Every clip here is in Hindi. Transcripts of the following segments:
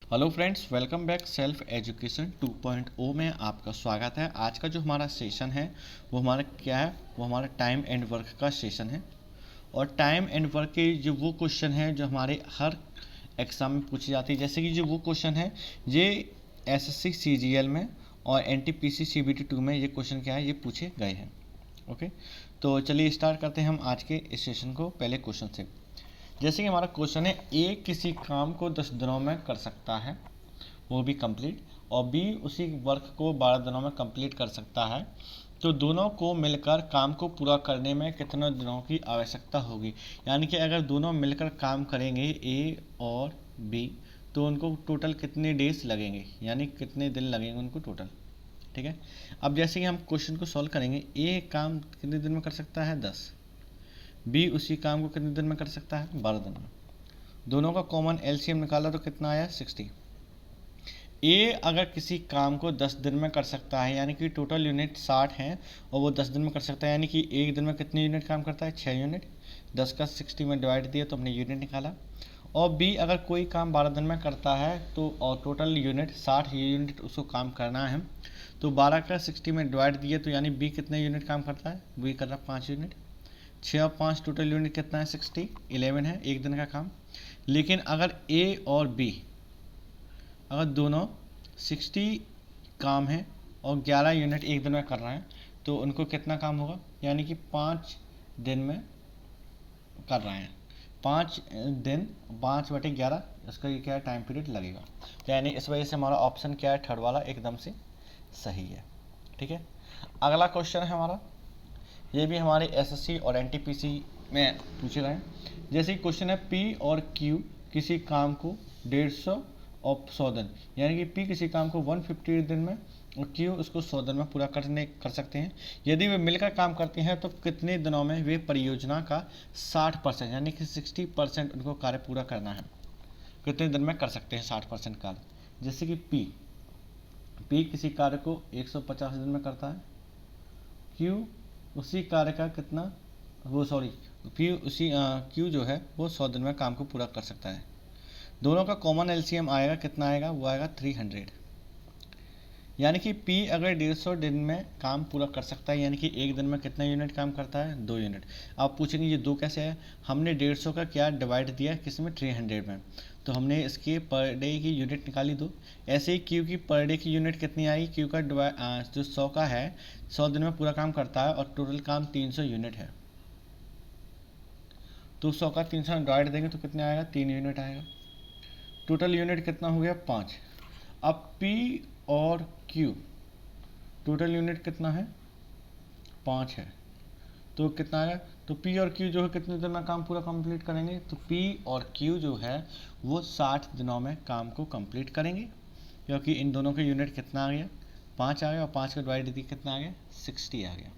Hello friends, welcome back self education 2.0 में आपका स्वागत है। आज का जो हमारा सेशन है वो हमारा क्या है, वो हमारा टाइम एंड वर्क का सेशन है। और टाइम एंड वर्क के जो वो क्वेश्चन है जो हमारे हर एग्ज़ाम में पूछी जाती है, जैसे कि जो वो क्वेश्चन है ये एसएससी सीजीएल में और एनटीपीसी सीबीटी 2 में ये क्वेश्चन क्या है, ये पूछे गए हैं। ओके, तो चलिए स्टार्ट करते हैं हम आज के इस सेशन को पहले क्वेश्चन से। जैसे कि हमारा क्वेश्चन है, ए किसी काम को 10 दिनों में कर सकता है, वो भी कंप्लीट, और बी उसी वर्क को 12 दिनों में कंप्लीट कर सकता है, तो दोनों को मिलकर काम को पूरा करने में कितने दिनों की आवश्यकता होगी। यानी कि अगर दोनों मिलकर काम करेंगे ए और बी, तो उनको टोटल कितने डेज लगेंगे, यानी कितने दिन लगेंगे उनको टोटल। ठीक है, अब जैसे कि हम क्वेश्चन को सॉल्व करेंगे, ए काम कितने दिन में कर सकता है 10, बी उसी काम को कितने दिन में कर सकता है 12 दिन में। दोनों का कॉमन एलसीएम निकाला तो कितना आया 60। ए अगर किसी काम को 10 दिन में कर सकता है, यानी कि टोटल यूनिट 60 हैं और वो 10 दिन में कर सकता है, यानी कि एक दिन में कितने यूनिट काम करता है 6 यूनिट। 10 का 60 में डिवाइड दिया तो हमने यूनिट निकाला। और बी अगर कोई काम 12 दिन में करता है तो और टोटल यूनिट 60 यूनिट उसको काम करना है, तो 12 का 60 में डिवाइड दिए तो यानी बी कितने यूनिट काम करता है, बी कर रहा है 5 यूनिट। 6 और 5 टोटल यूनिट कितना है 60, 11 है एक दिन का काम। लेकिन अगर ए और बी अगर दोनों 60 काम है और 11 यूनिट एक दिन में कर रहे हैं, तो उनको कितना काम होगा, यानी कि 5 दिन में कर रहे हैं। 5 दिन 5/11, इसका ये क्या है टाइम पीरियड लगेगा। तो यानी इस वजह से हमारा ऑप्शन क्या है, थर्ड वाला एकदम से सही है। ठीक है, अगला क्वेश्चन है हमारा, ये भी हमारे एसएससी और एनटीपीसी में पूछे गए हैं। जैसे क्वेश्चन है, पी और क्यू किसी काम को 150 और 100 दिन, यानी कि पी किसी काम को 150 दिन में और क्यू उसको 100 दिन में पूरा कर सकते हैं। यदि वे मिलकर काम करते हैं तो कितने दिनों में वे परियोजना का 60% यानी कि 60% उनको कार्य पूरा करना है, कितने दिन में कर सकते हैं 60% कार्य। जैसे कि पी किसी कार्य को 150 दिन में करता है, क्यू उसी कार्य का कितना, वो सॉरी क्यू जो है वो 100 दिन में काम को पूरा कर सकता है। दोनों का कॉमन एलसीएम आएगा, कितना आएगा, वो आएगा 300। यानी कि पी अगर 150 दिन में काम पूरा कर सकता है, यानी कि एक दिन में कितना यूनिट काम करता है 2 यूनिट। आप पूछेंगे ये 2 कैसे है, हमने 150 का क्या डिवाइड दिया किस में 300 में, तो हमने इसके पर डे की यूनिट निकाली 2। ऐसे ही क्यू की पर डे की यूनिट कितनी आई, क्यू का जो 100 का है 100 दिन में पूरा काम करता है और टोटल काम 300 यूनिट है, तो 100 का 300 में डिवाइड देंगे तो कितने आएगा 3 यूनिट आएगा। टोटल यूनिट कितना हो गया 5। अब P और Q टोटल यूनिट कितना है 5 है, तो कितना आएगा, तो P और Q जो है कितने दिन में काम पूरा कंप्लीट करेंगे, तो P और Q जो है वो 60 दिनों में काम को कंप्लीट करेंगे, क्योंकि इन दोनों का यूनिट कितना आ गया 5 आ गया और 5 का डिवाइड दी कितना आ गया 60 आ गया।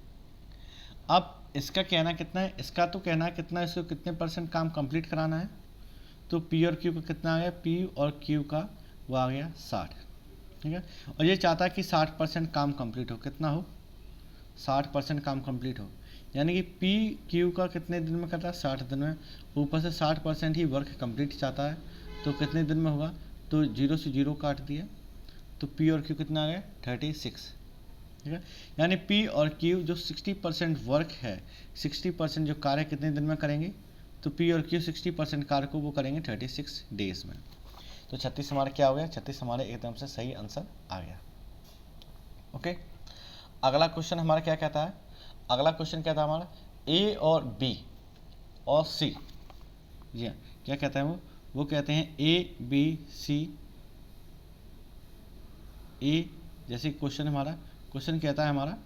अब इसका कहना कितना है, इसका तो कहना है कितना, इसको कितने % काम कंप्लीट कराना है, तो P और Q का कितना आ गया, P और Q का वो आ गया 60। ठीक है, और ये चाहता है कि 60% काम कंप्लीट हो, कितना हो 60% काम कंप्लीट हो, यानी कि P Q का कितने दिन में करता है 60 दिन में, ऊपर से 60% ही वर्क कंप्लीट चाहता है, तो कितने दिन में होगा, तो 0 से 0 काट दिया तो P और Q कितना आ गया 36। ठीक है, यानी P और Q जो 60% वर्क है, 60% जो कार्य कितने दिन में करेंगे, तो P और Q 60% कार्य को वो करेंगे 36 डेज में। तो 36 हमारा क्या हो गया, 36 हमारे एकदम से सही आंसर आ गया। ओके, अगला क्वेश्चन हमारा क्या कहता है, अगला क्वेश्चन कहता है हमारा A और B और C, जी हाँ क्या कहता है वो कहते हैं ABC A, जैसे क्वेश्चन हमारा क्वेश्चन कहता है हमारा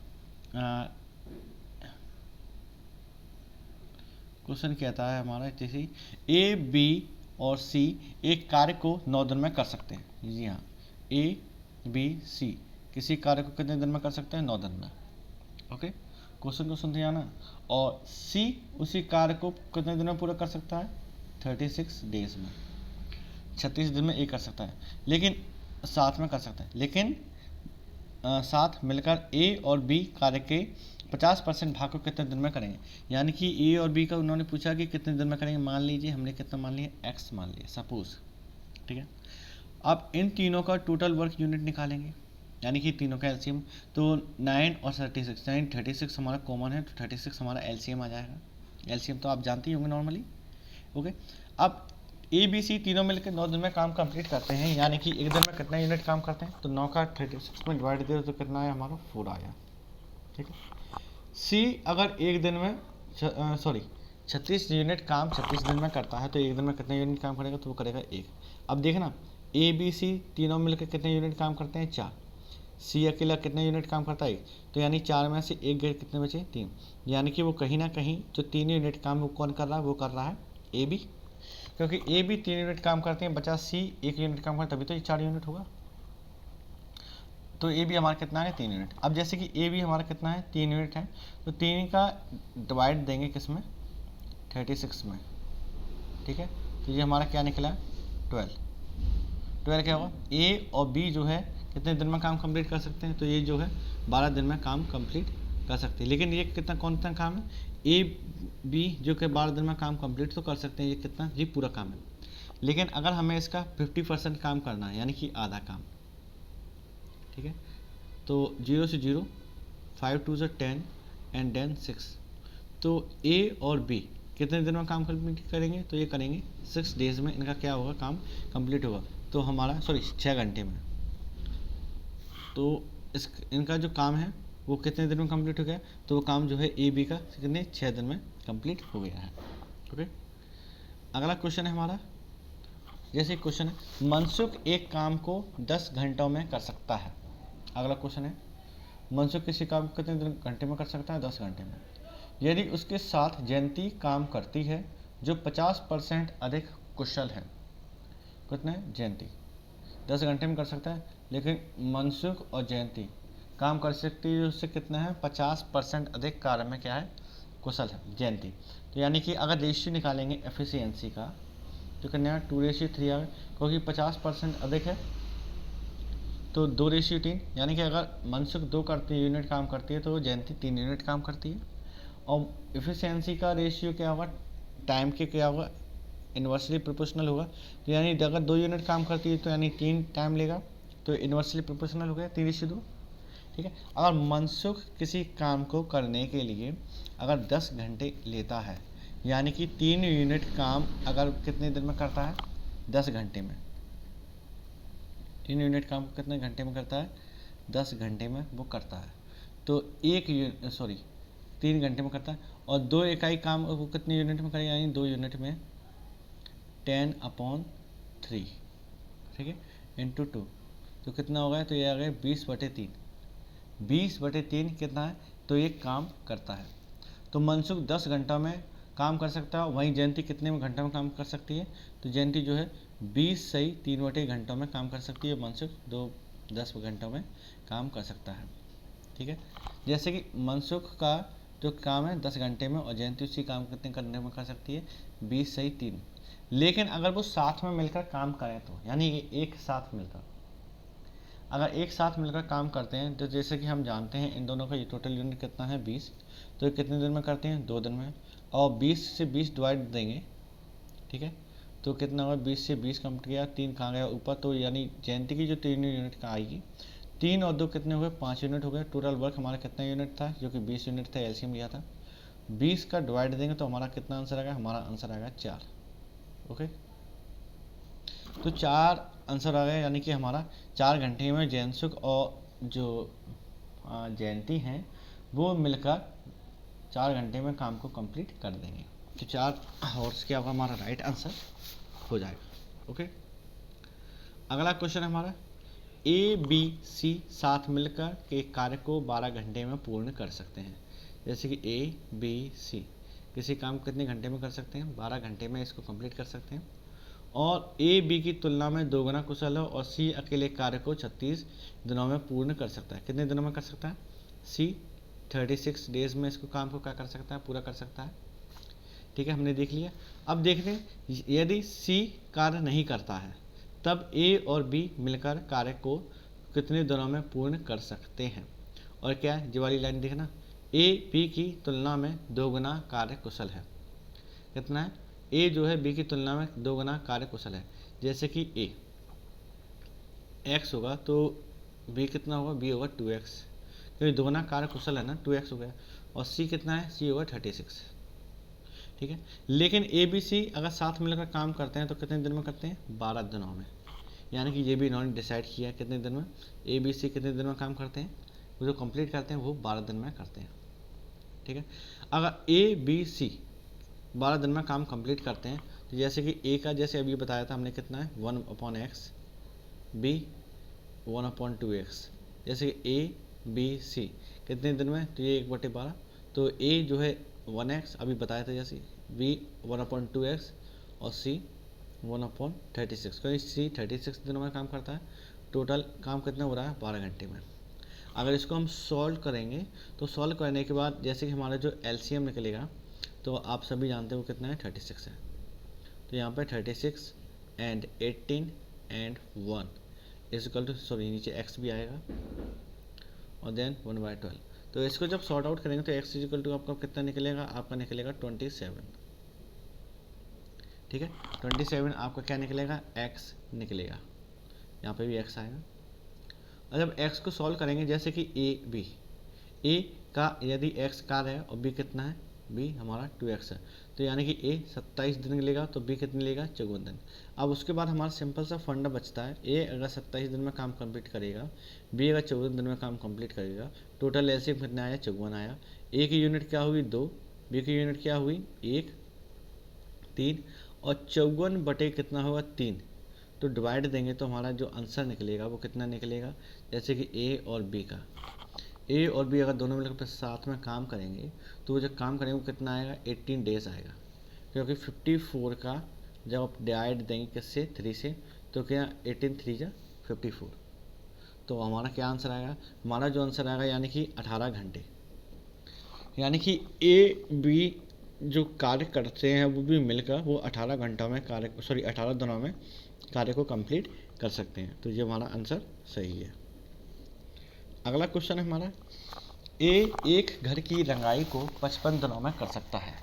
क्वेश्चन कहता है हमारा जैसे A B और C एक कार्य को 9 दिन में कर सकते हैं। जी हाँ, A B C किसी कार्य को कितने दिन में कर सकते हैं 9 दिन में। ओके, क्वेश्चन को सुनते जाना। और C उसी कार्य को कितने दिन में पूरा कर सकता है 36 डेज में, 36 दिन में A कर सकता है, लेकिन साथ में कर सकता है, लेकिन साथ मिलकर A और B कार्य के 50% भाग को कितने दिन में करेंगे, यानी कि A और B का उन्होंने पूछा कि कितने दिन में करेंगे, मान लीजिए हमने कितना मान लिया x मान लिया सपोज। ठीक है, अब इन तीनों का टोटल वर्क यूनिट निकालेंगे, यानी कि तीनों का एलसीएम। तो 9 और 36, 9 36 हमारा कॉमन है, तो 36 हमारा एलसीएम आ जाएगा। एलसीएम तो आप जानते ही होंगे नॉर्मली। ओके, अब ए बी सी तीनों मिलकर 9 दिन में काम कंप्लीट करते हैं, यानी कि एक दिन में कितना यूनिट काम करते हैं, तो 9 का 36 में डिवाइड दे तो कितना आया हमारा 4 आया। ठीक है, सी अगर एक दिन में 36 यूनिट काम 36 दिन में करता है, तो एक दिन में कितने यूनिट काम करेगा, तो वो करेगा 1। अब देखना ए बी सी तीनों मिलकर कितने यूनिट काम करते हैं, 4। सी अकेला कितने यूनिट काम करता है, 1। तो यानी 4 में से 1 गए, कितने बचे, 3। यानी कि वो कहीं ना कहीं जो 3 यूनिट काम वो कौन कर रहा है, वो कर रहा है ए बी, क्योंकि ए बी 3 यूनिट काम करते हैं, बचा सी 1 यूनिट काम करता है, तभी तो ये 4 यूनिट होगा। तो ए बी हमारा कितना है, 3 यूनिट। अब जैसे कि ए बी हमारा कितना है, 3 यूनिट है, तो 3 का डिवाइड देंगे किस में, 36 में। ठीक है, तो ये हमारा क्या निकला, 12। 12 क्या होगा, ए और बी जो है कितने दिन में काम कंप्लीट कर सकते हैं, तो ये जो है 12 दिन में काम कंप्लीट कर सकते हैं। लेकिन ये कितना कौन सा काम है, ए बी जो कि 12 दिन में काम कंप्लीट तो कर सकते हैं, ये कितना, ये पूरा काम है। लेकिन अगर हमें इसका 50% काम करना है, यानी कि आधा काम, ठीक है, तो 0 से 0, 5 2 से 10 एंड देन 6। तो ए और बी कितने दिन में काम कंप्लीट करेंगे, तो ये करेंगे 6 डेज में, इनका क्या होगा, काम कंप्लीट होगा। तो हमारा 6 घंटे में। तो इनका जो काम है वो कितने दिन में कंप्लीट हो गया, तो वो काम जो है ए बी का कितने, 6 दिन में कंप्लीट हो गया है। ओके, अगला क्वेश्चन है हमारा, जैसे क्वेश्चन है, मनसुख एक काम को 10 घंटों में कर सकता है। अगला क्वेश्चन है, मनसुख किसी काम को कितने घंटे में कर सकता है, 10 घंटे में। यदि उसके साथ जयंती काम करती है जो 50% अधिक कुशल है, कितने, जयंती 10 घंटे में कर सकता है, लेकिन मनसुख और जयंती काम कर सकती है उससे कितना है, 50% अधिक कार्य में क्या है, कुशल है, जयंती। तो यानी कि अगर रेशियो निकालेंगे एफिशिएंसी का, तो कितना है, 2:3 आएगा, क्योंकि 50% अधिक है, तो 2:3। यानी कि अगर मनसुख 2 करती यूनिट काम करती है, तो जयंती 3 यूनिट काम करती है। और एफिशिएंसी का रेशियो क्या होगा, टाइम के क्या होगा, इन्वर्सली प्रोपोर्शनल होगा। तो यानी अगर 2 यूनिट काम करती है, तो यानी 3 टाइम लेगा, तो इन्वर्सली प्रोपोर्शनल हो गया, 3:2। ठीक है, अगर मनसुख किसी काम को करने के लिए अगर 10 घंटे लेता है, यानी कि 3 यूनिट काम अगर कितने दिन में करता है, 10 घंटे में। 3 यूनिट काम कितने घंटे में करता है, 10 घंटे में वो करता है। तो 3 घंटे में करता है, और 2 इकाई काम वो कितने यूनिट में करेगा, यानी 2 यूनिट में 10/3, ठीक है, इंटू 2, तो कितना हो गया, तो ये आ गया 20/3। 20/3 कितना है, तो ये काम करता है। तो मनसुख 10 घंटा में काम कर सकता है, वहीं जयंती कितने में घंटा में काम कर सकती है, तो जयंती जो है 20 सही 3/3 घंटों में काम कर सकती है, मनसुख 10 घंटों में काम कर सकता है। ठीक है, जैसे कि मनसुख का जो काम है 10 घंटे में, और जयंती उसी काम कितने करने में कर सकती है, 20 सही 3। लेकिन अगर वो साथ में मिलकर काम करें, तो यानी एक साथ मिलकर, अगर एक साथ मिलकर काम करते हैं, तो जैसे कि हम जानते हैं इन दोनों का ये टोटल यूनिट कितना है, 20। तो ये कितने दिन में करते हैं, 2 दिन में। और 20 से 20 डिवाइड देंगे, ठीक है, तो कितना होगा, 20 से 20 कम किया, 3 कहाँ गया ऊपर, तो यानी जयंती की जो 3 यूनिट का आएगी, 3 और 2 कितने हो गए, 5 यूनिट हो गए। टोटल वर्क हमारा कितना यूनिट था, जो कि 20 यूनिट था, एलसीएम लिया था। 20 का डिवाइड देंगे तो हमारा कितना आंसर आएगा, हमारा आंसर आएगा 4। ओके, तो 4 आंसर आ गया, यानी कि हमारा 4 घंटे में जयंसुख और जो जयंती हैं वो मिलकर 4 घंटे में काम को कंप्लीट कर देंगे। तो 4 हॉर्स क्या होगा, हमारा राइट आंसर हो जाएगा। ओके, अगला क्वेश्चन हमारा, ए बी सी साथ मिलकर के कार्य को 12 घंटे में पूर्ण कर सकते हैं। जैसे कि ए बी सी किसी काम को कितने घंटे में कर सकते हैं, 12 घंटे में इसको कंप्लीट कर सकते हैं। और ए बी की तुलना में 2 गुना कुशल है, और सी अकेले कार्य को 36 दिनों में पूर्ण कर सकता है। कितने दिनों में कर सकता है, सी 36 डेज में इसको काम को क्या कर सकता है, पूरा कर सकता है। ठीक है, हमने देख लिया। अब देखते हैं यदि सी कार्य नहीं करता है, तब ए और बी मिलकर कार्य को कितने दिनों में पूर्ण कर सकते हैं। और क्या है, ये वाली लाइन देखना, ए बी की तुलना में 2 गुना कार्य कुशल है। कितना है, ए जो है बी की तुलना में 2 गुना कार्य कुशल है। जैसे कि ए x होगा तो b कितना होगा, b होगा 2x, क्योंकि दोगुना कार्य कुशल है ना, 2x हो गया। और c कितना है, c होगा 36। ठीक है, लेकिन ए बी सी अगर साथ मिलकर काम करते हैं तो कितने दिन में करते हैं, 12 दिनों में। यानी कि ये भी इन्होंने डिसाइड किया है कितने दिन में, ए बी सी कितने दिन में काम करते हैं, वो जो कंप्लीट करते हैं वो 12 दिन में करते हैं। ठीक है, अगर ए बी सी 12 दिन में काम कंप्लीट करते हैं तो जैसे कि ए का जैसे अभी बताया था हमने कितना है 1/x, बी 1/2x, जैसे कि ए बी सी कितने दिन में, तो ये 1/12, तो ए जो है 1x अभी बताया था जैसे, बी 1/2x और सी 1/36, क्योंकि सी 36 दिनों में काम करता है। टोटल काम कितना हो रहा है, 12 घंटे में। अगर इसको हम सॉल्व करेंगे तो सॉल्व करने के बाद जैसे कि हमारा जो एलसीएम निकलेगा तो आप सभी जानते हो कितना है, 36 है। तो यहाँ पे 36 and 18 and 1 equal to, sorry नीचे x भी आएगा और देन 1/12। तो इसको जब सॉर्ट आउट करेंगे तो x इक्वल टू आपका कितना निकलेगा, आपका निकलेगा 27। ठीक है, 27 आपका क्या निकलेगा, x निकलेगा, यहाँ पे भी x आएगा। और जब x को सॉल्व करेंगे जैसे कि a का यदि x कार्य है और b कितना है, b हमारा 2x है, तो यानी कि a 27 दिन लेगा तो b कितने लेगा, 54 दिन। अब उसके बाद हमारा सिंपल सा फंडा बचता है, a अगर 27 दिन में काम कंप्लीट करेगा, b अगर 54 दिन में काम कंप्लीट करेगा, टोटल एलसीएम कितना आया, 54 आया। a की यूनिट क्या हुई, 2, b की यूनिट क्या हुई, 1, 3, और 54 बटे कितना होगा, 3, तो डिवाइड देंगे तो हमारा जो आंसर निकलेगा वो कितना निकलेगा, जैसे कि ए और बी का, ए और बी अगर दोनों मिलकर साथ में काम करेंगे तो वो जब काम करेंगे वो कितना आएगा, 18 डेज आएगा, क्योंकि 54 का जब आप डिवाइड देंगे किससे, 3 से, तो क्या 18 3 जा 54, तो हमारा क्या आंसर आएगा, हमारा जो आंसर आएगा यानी कि 18 घंटे। यानी कि ए बी जो कार्य करते हैं वो भी मिलकर वो 18 घंटों में कार्य, सॉरी 18 दिनों में कार्य को कंप्लीट कर सकते हैं। तो ये हमारा आंसर सही है। अगला क्वेश्चन है हमारा, ए एक घर की रंगाई को 55 दिनों में कर सकता है।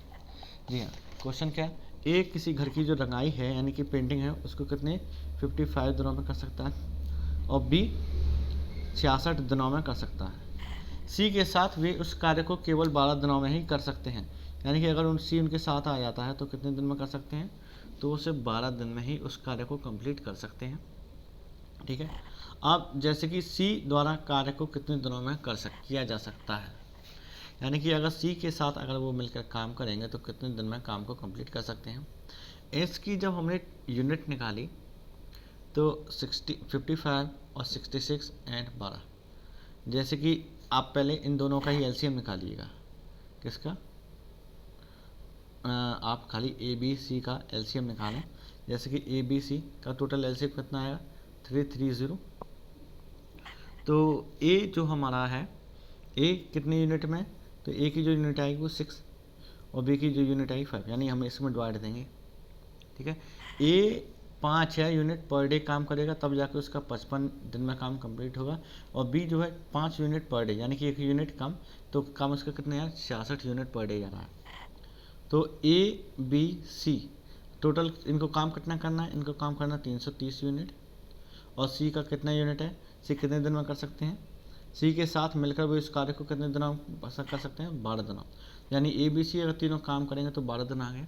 जी हाँ, क्वेश्चन क्या है, ए किसी घर की जो रंगाई है यानी कि पेंटिंग है उसको कितने 55 दिनों में कर सकता है, और बी 66 दिनों में कर सकता है। सी के साथ वे उस कार्य को केवल 12 दिनों में ही कर सकते हैं, यानी कि अगर सी उनके साथ आ जाता है तो कितने दिन में कर सकते हैं, तो वो सिर्फ 12 दिन में ही उस कार्य को कंप्लीट कर सकते हैं। ठीक है, अब जैसे कि सी द्वारा कार्य को कितने दिनों में किया जा सकता है, यानी कि अगर सी के साथ अगर वो मिलकर काम करेंगे तो कितने दिन में काम को कंप्लीट कर सकते हैं। इसकी जब हमने यूनिट निकाली तो 55 और 66 एंड 12, जैसे कि आप पहले इन दोनों का ही एलसीएम निकालिएगा, किसका, आप खाली ए बी सी का एलसीएम निकालें। जैसे कि ए बी सी का टोटल एलसीएम कितना आएगा, 330। तो ए जो हमारा है, ए कितने यूनिट में, तो ए की जो यूनिट आएगी वो 6 और बी की जो यूनिट आएगी 5, यानी हम इसमें डिवाइड देंगे। ठीक है, ए 5 है यूनिट पर डे काम करेगा तब जाकर उसका 55 दिन में काम कंप्लीट होगा, और बी जो है 5 यूनिट पर डे, यानी कि 1 यूनिट कम, तो काम उसका कितना यार 66 यूनिट पर डे जा रहा है। तो ए बी सी टोटल इनको काम कितना करना है, इनको काम करना 330 यूनिट, और सी का कितना यूनिट है, सी कितने दिन में कर सकते हैं, सी के साथ मिलकर वो इस कार्य को कितने दिनों कर सकते हैं, 12 दिनों, यानी ए बी सी अगर तीनों काम करेंगे तो 12 दिन आ गए।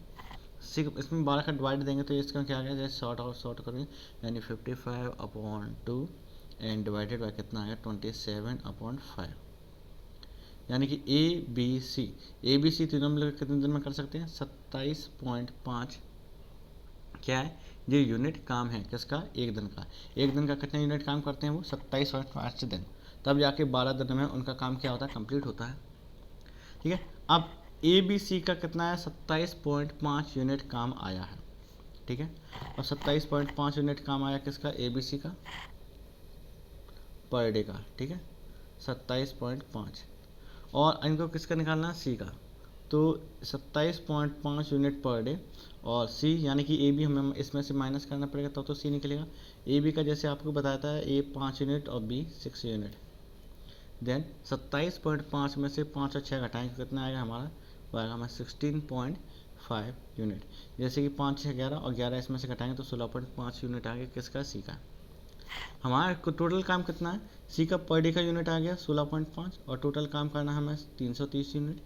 सी इसमें 12 का डिवाइड देंगे तो इसका क्या आ गया, जैसे शॉर्ट करेंगे, यानी 55/2 एंड डिवाइडेड बाय कितना आ गया, 27/5, यानी कि ए बी सी तीनों मिलकर कितने दिन में कर सकते हैं, 27.5 क्या है, ये यूनिट काम है किसका, एक दिन का। एक दिन का कितने यूनिट काम करते हैं वो, 27.5 दिन, तब जाके 12 दिन में उनका काम क्या होता है, कंप्लीट होता है। ठीक है, अब ए बी सी का कितना है, 27.5 यूनिट काम आया है। ठीक है, और 27.5 यूनिट काम आया किसका, ए बी सी का पर डे का। ठीक है, 27.5, और इनको किसका निकालना है, सी का, तो 27.5 यूनिट पर डे, और सी यानी कि ए बी हमें इसमें से माइनस करना पड़ेगा तब तो सी निकलेगा। ए बी का जैसे आपको बताया था, ए 5 यूनिट और बी 6 यूनिट, देन 27.5 में से 5 और 6 घटाएंगे कितना आएगा हमारा, वो आएगा हमारा 16.5 यूनिट। जैसे कि 5 6 11 और 11 इसमें से घटाएंगे तो 16.5 यूनिट आ गया किसका, सी का। हमारा टोटल काम कितना है, सी का पर डे का यूनिट आ गया 16.5 और टोटल काम करना है हमें 330 यूनिट।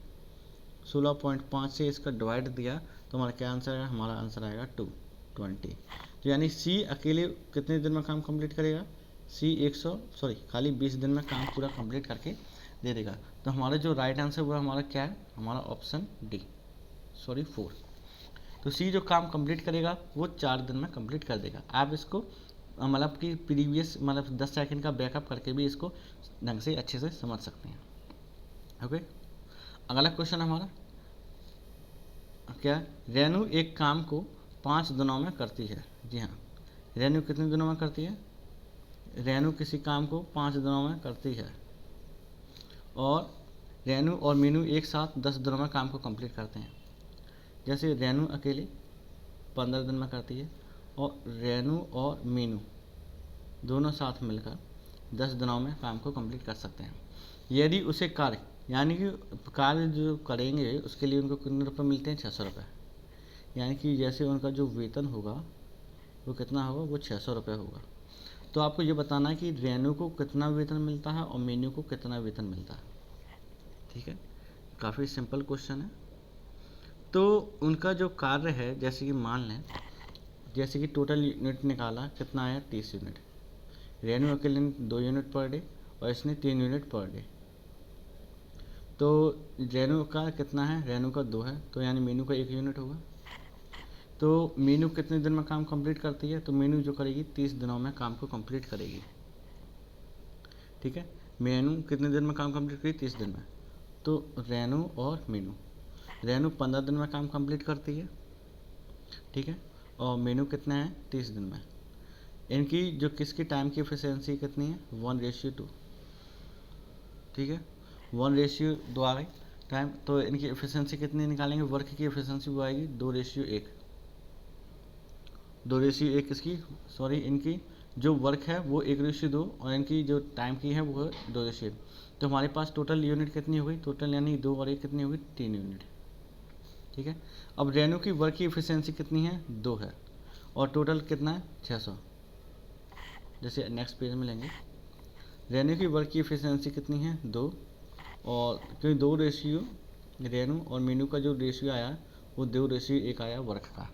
16.5 से इसका डिवाइड दिया तो हमारा क्या आंसर आएगा, हमारा आंसर आएगा 220। तो यानी सी अकेले कितने दिन में काम कंप्लीट करेगा, सी खाली 20 दिन में काम पूरा कंप्लीट करके दे देगा। तो हमारा जो राइट आंसर हुआ हमारा क्या है, हमारा ऑप्शन डी 4। तो सी जो काम कंप्लीट करेगा वो 4 दिन में कंप्लीट कर देगा। आप इसको मतलब कि प्रीवियस 10 सेकंड का बैकअप करके भी इसको ढंग से अच्छे से समझ सकते हैं। ओके, अगला क्वेश्चन हमारा क्या, रेनू एक काम को 5 दिनों में करती है। जी हाँ, रेनू कितने दिनों में करती है, रेनू किसी काम को 5 दिनों में करती है और रेनू और मीनू एक साथ 10 दिनों में काम को कंप्लीट करते हैं। जैसे रेनू अकेले 15 दिन में करती है और रेनू और मीनू दोनों साथ मिलकर 10 दिनों में काम को कंप्लीट कर सकते हैं। यदि उसे कार्य यानी कि कार्य जो करेंगे उसके लिए उनको कितने रुपये मिलते हैं, 600 रुपये। यानी कि जैसे उनका जो वेतन होगा वो कितना होगा, वो 600 रुपये होगा। तो आपको ये बताना है कि रेनू को कितना वेतन मिलता है और मीनू को कितना वेतन मिलता है। ठीक है, काफ़ी सिंपल क्वेश्चन है। तो उनका जो कार्य है, जैसे कि मान लें, जैसे कि टोटल यूनिट निकाला कितना आया, 30 यूनिट। रेनू अकेले 2 यूनिट पर डे और इसने 3 यूनिट पर डे। तो रेनू का कितना है, रेनू का 2 है, तो यानी मीनू का 1 यूनिट होगा। तो मीनू कितने दिन में काम कंप्लीट करती है, तो मीनू जो करेगी 30 दिनों में काम को कंप्लीट करेगी। ठीक है, मीनू कितने दिन में काम कंप्लीट करेगी, 30 दिन में। तो रेनू और मीनू, रेनू 15 दिन में काम कंप्लीट करती है, ठीक है, और मीनू कितना है, 30 दिन में। इनकी जो किसकी टाइम की एफिशिएंसी कितनी है, 1:2। ठीक है, 1:2 आ गई टाइम। तो इनकी एफिशिएंसी कितनी निकालेंगे, वर्क की एफिशिएंसी वो आएगी 2:1। 2:1 इसकी इनकी जो वर्क है वो 1:2 और इनकी जो टाइम की है वो 2:1। तो हमारे पास टोटल यूनिट कितनी हो गई, टोटल यानी 2 और 1 कितनी होगी, 3 यूनिट। ठीक है, अब रेनू की वर्क की एफिशिएंसी कितनी है, 2 है और टोटल कितना है, 600। जैसे नेक्स्ट पेज में लेंगे, रेनू की वर्क की एफिशिएंसी कितनी है, 2, और क्योंकि 2 रेशियो रेनू और मीनू का जो रेशियो आया वो 2:1 आया वर्क का।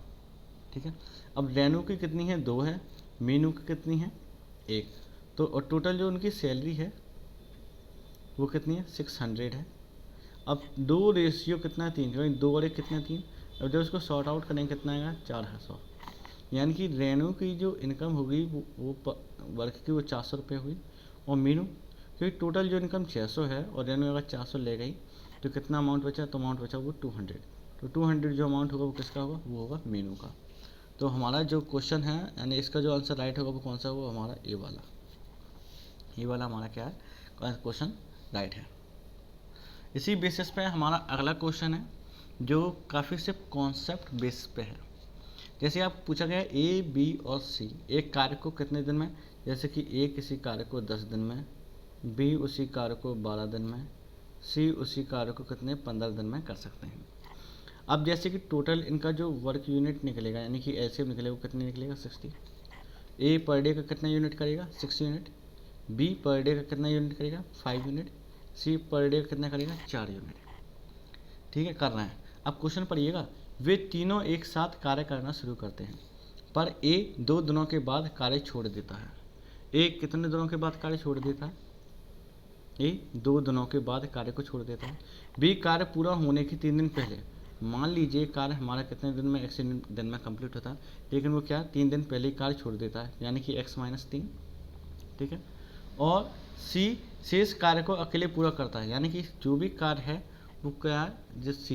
ठीक है, अब रेनू की कितनी है, 2 है, मीनू की कितनी है, 1। तो और टोटल जो उनकी सैलरी है वो कितनी है, 600 है। अब 2 रेशियो कितना है, 3, क्योंकि 2 और 1 कितने, 3। अब जब इसको सॉर्ट आउट करेंगे कितना आएगा, 400। यानी कि रेनू की जो इनकम होगी वो वर्क की वो 400 रुपये हुई, और मीनू क्योंकि टोटल जो इनकम 600 है और रेनू अगर 400 ले गई तो कितना अमाउंट बचा, तो अमाउंट बचा वो 200। तो 200 जो अमाउंट होगा वो किसका होगा, वो होगा मीनू का। तो हमारा जो क्वेश्चन है यानी इसका जो आंसर राइट होगा वो कौन सा होगा, हमारा ए वाला हमारा क्या है, क्वेश्चन राइट है। इसी बेसिस पे हमारा अगला क्वेश्चन है जो काफ़ी सिर्फ कॉन्सेप्ट बेस पे है। जैसे आप पूछा गया ए, बी और सी एक कार्य को कितने दिन में, जैसे कि ए किसी कार्य को 10 दिन में, बी उसी कार्य को 12 दिन में, सी उसी कार्य को कितने 15 दिन में कर सकते हैं। अब जैसे कि टोटल इनका जो वर्क यूनिट निकलेगा यानी कि एलसीएम निकलेगा वो कितने निकलेगा, 60। ए पर डे का कितना यूनिट करेगा, 6 यूनिट। बी पर डे का कितना यूनिट करेगा, 5 यूनिट। सी पर डे का कितना करेगा, 4 यूनिट। ठीक है, कर रहे हैं। अब क्वेश्चन पढ़िएगा, वे तीनों एक साथ कार्य करना शुरू करते हैं पर ए 2 दिनों के बाद कार्य छोड़ देता है। ए कितने दिनों के बाद कार्य छोड़ देता है, ए 2 दिनों के बाद कार्य को छोड़ देता है। बी कार्य पूरा होने के 3 दिन पहले, मान लीजिए कार्य हमारा कितने दिन में, x दिन में कंप्लीट होता है, लेकिन वो क्या 3 दिन पहले ही कार्य छोड़ देता है यानी कि x-3। ठीक है, और सी शेष कार्य को अकेले पूरा करता है यानी कि जो भी कार्य है वो क्या है, जिस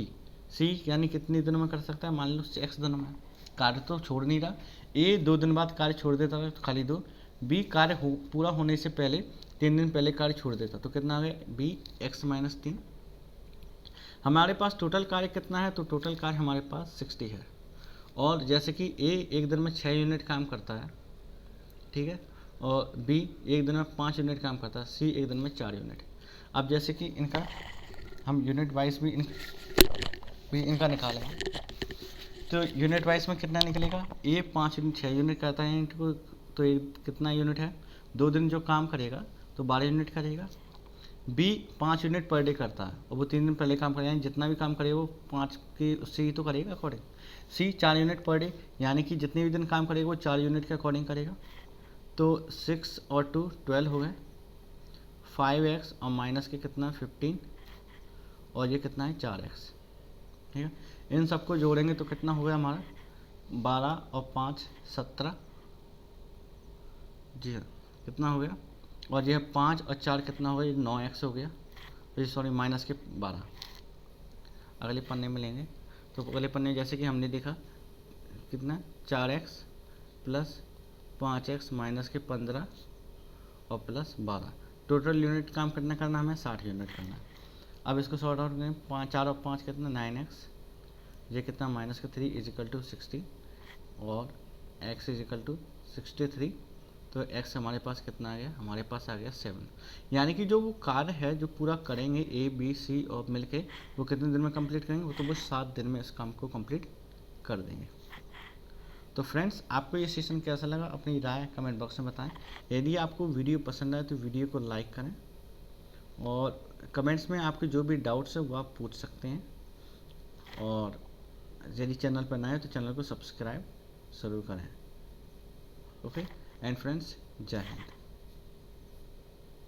सी यानी कितने दिनों में कर सकता है, मान लो 6 दिनों में। कार्य तो छोड़ नहीं रहा, ए 2 दिन बाद कार्य छोड़ देता है तो खाली 2। बी कार्य पूरा होने से पहले 3 दिन पहले कार्य छोड़ देता, तो कितना आ गया, बी x-3। हमारे पास टोटल कार्य कितना है, तो टोटल कार्य हमारे पास 60 है। और जैसे कि ए एक दिन में 6 यूनिट काम करता है, ठीक है, और बी एक दिन में 5 यूनिट काम करता है, सी एक दिन में 4 यूनिट। अब जैसे कि इनका हम यूनिट वाइज भी इनका निकालेंगे तो यूनिट वाइज में कितना निकलेगा, ए 5 यूनिट 6 यूनिट करता है इनको, तो ये कितना यूनिट है, 2 दिन जो काम करेगा तो 12 यूनिट करेगा। बी 5 यूनिट पर डे करता है और वो 3 दिन पहले काम करेगा, यानी जितना भी काम करेगा वो 5 के उससे ही तो करेगा अकॉर्डिंग। सी 4 यूनिट पर डे, यानी कि जितने भी दिन काम करेगा वो 4 यूनिट के अकॉर्डिंग करेगा। तो 6 और 2 12 हो गए, 5x और माइनस के कितना 15 और ये कितना है 4x, ठीक है। इन सबको जोड़ेंगे तो कितना हो गया हमारा 12 और 5 17, जी हाँ कितना हो गया, और यह 5 और 4 कितना हो गया 9x हो गया, सॉरी माइनस के 12। अगले पन्ने में लेंगे तो अगले पन्ने जैसे कि हमने देखा कितना 4x प्लस 5x माइनस के 15 और प्लस 12, टोटल यूनिट काम कितना करना हमें 60 यूनिट करना है। अब इसको सॉर्ट आउट करें, 4 और 5 कितना 9x, ये कितना माइनस के 3 इजिकल टू 60 और x इजिकल टू 63, तो x हमारे पास कितना आ गया, हमारे पास आ गया 7। यानी कि जो वो कार्य है जो पूरा करेंगे A B C और मिलके वो कितने दिन में कंप्लीट करेंगे, वो तो वो 7 दिन में इस काम को कंप्लीट कर देंगे। तो फ्रेंड्स आपको ये सेशन कैसा लगा अपनी राय कमेंट बॉक्स में बताएं। यदि आपको वीडियो पसंद आए तो वीडियो को लाइक करें और कमेंट्स में आपके जो भी डाउट्स है वो आप पूछ सकते हैं, और यदि चैनल पर नए हैं तो चैनल को सब्सक्राइब ज़रूर करें। ओके एंड फ्रेंड्स, जय हिंद।